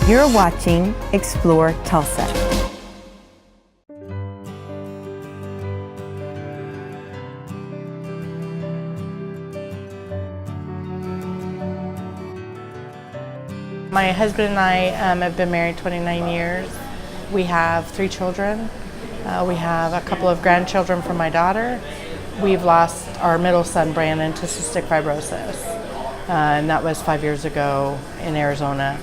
You're watching Explore Tulsa. My husband and I have been married 29 years. We have 3 children. We have a couple of grandchildren from my daughter. We've lost our middle son, Brandon, to cystic fibrosis. And that was 5 years ago in Arizona.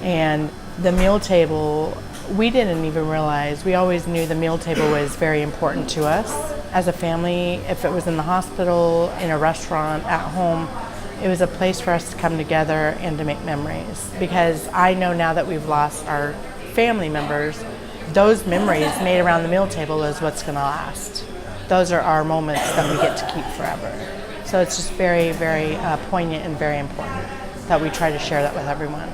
And the meal table, we didn't even realize. We always knew the meal table was very important to us. As a family, if it was in the hospital, in a restaurant, at home, it was a place for us to come together and to make memories. Because I know now that we've lost our family members, those memories made around the meal table is what's going to last. Those are our moments that we get to keep forever. So it's just very, very poignant and very important that we try to share that with everyone.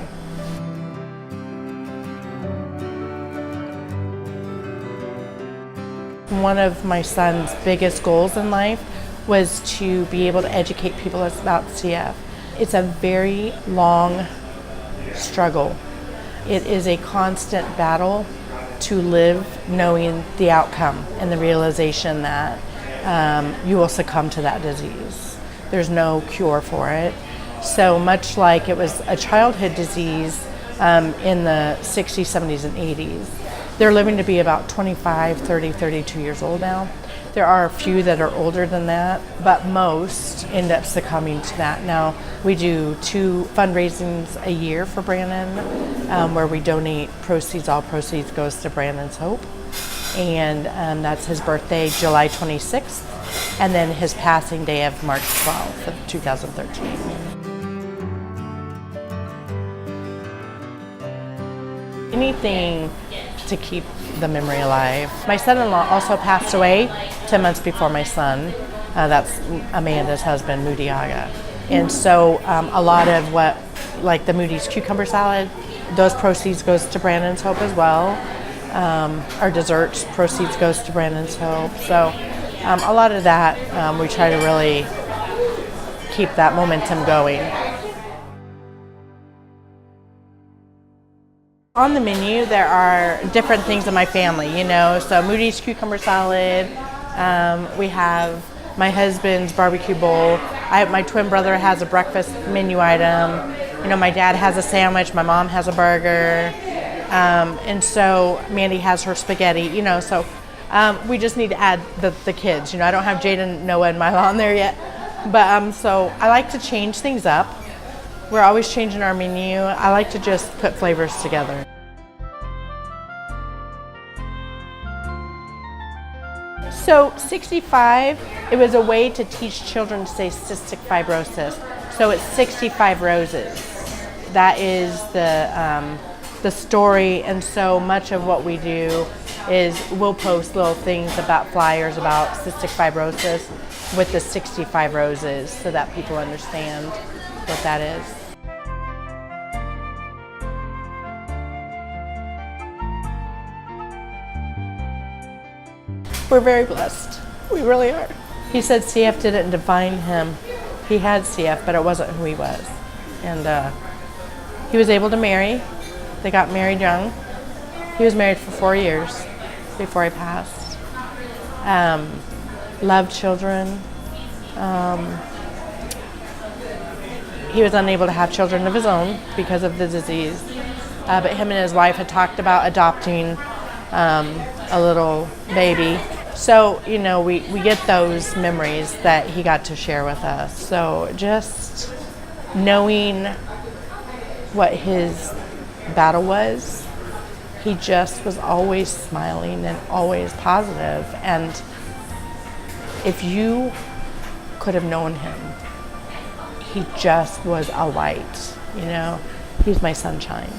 One of my son's biggest goals in life was to be able to educate people about CF. It's a very long struggle. It is a constant battle to live knowing the outcome and the realization that you will succumb to that disease. There's no cure for it. So much like it was a childhood disease in the 60s, 70s, and 80s, they're living to be about 25, 30, 32 years old now. There are a few that are older than that, but most end up succumbing to that. Now, we do 2 fundraisings a year for Brandon, where we donate proceeds. All proceeds goes to Brandon's Hope. And that's his birthday, July 26th, and then his passing day of March 12th of 2013. Anything to keep the memory alive. My son-in-law also passed away 10 months before my son. That's Amanda's husband, Moody Aga. And so a lot of what, like the Moody's cucumber salad, those proceeds goes to Brandon's Hope as well. Our desserts proceeds goes to Brandon's Hope. So a lot of that, we try to really keep that momentum going. On the menu, there are different things in my family, you know, so Moody's cucumber salad, we have my husband's barbecue bowl, my twin brother has a breakfast menu item, you know, my dad has a sandwich, my mom has a burger, and so Mandy has her spaghetti, you know, so we just need to add the kids, you know, I don't have Jaden, Noah, and Mila on there yet, but so I like to change things up. We're always changing our menu. I like to just put flavors together. So 65, it was a way to teach children to say cystic fibrosis. So it's 65 roses. That is the story, and so much of what we do is we'll post little things about flyers about cystic fibrosis with the 65 roses so that people understand what that is. We're very blessed. We really are. He said CF didn't define him. He had CF, but it wasn't who he was. And he was able to marry. They got married young. He was married for 4 years before he passed. Loved children. He was unable to have children of his own because of the disease. But him and his wife had talked about adopting a little baby. So, you know, we get those memories that he got to share with us. So just knowing what his battle was, he just was always smiling and always positive. And if you could have known him, he just was a light, you know. He's my sunshine.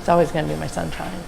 It's always going to be my sunshine.